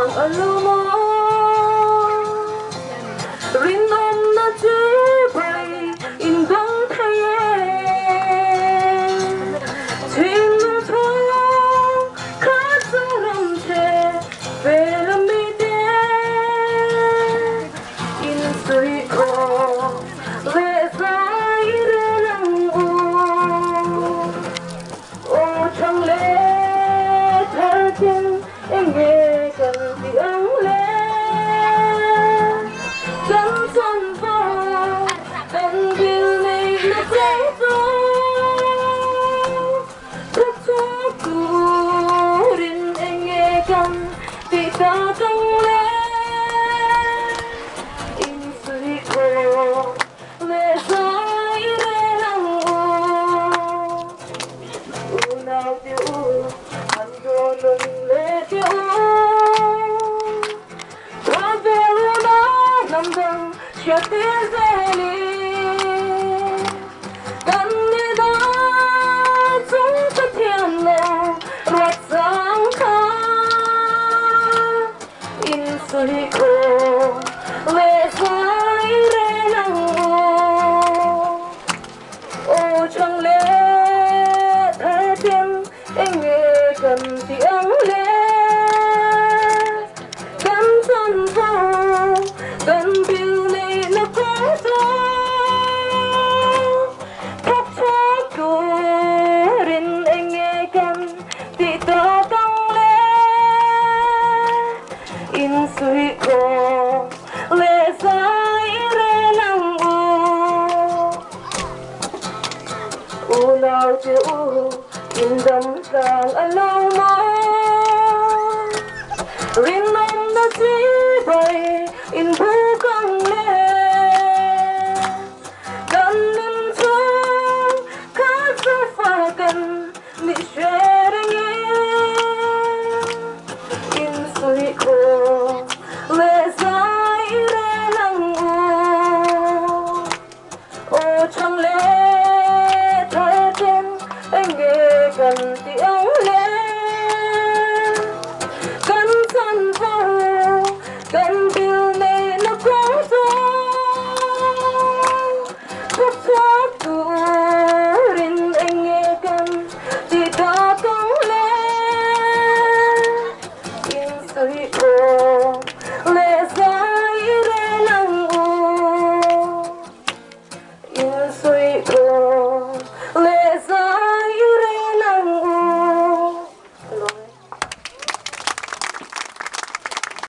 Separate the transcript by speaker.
Speaker 1: alam mo rin om na jibay indang tayen Chino tong kasaram che velamide insuri ko le zaire nang o chang le thar thiên em nghe cần tiếng lệ cắn chân vào cần điều này là dễ dàng thức cho curin em nghe cần thì ta không lẽ in suy cô lệ dài lệ lăng u nào tiêu anh cho đừng lệ tiêu 남당 셔틀세니 갑니다 종사티안노 락상카 인수리코 레사이레나오 오창레 달팽 앵외 감디앙레 감선보 Cần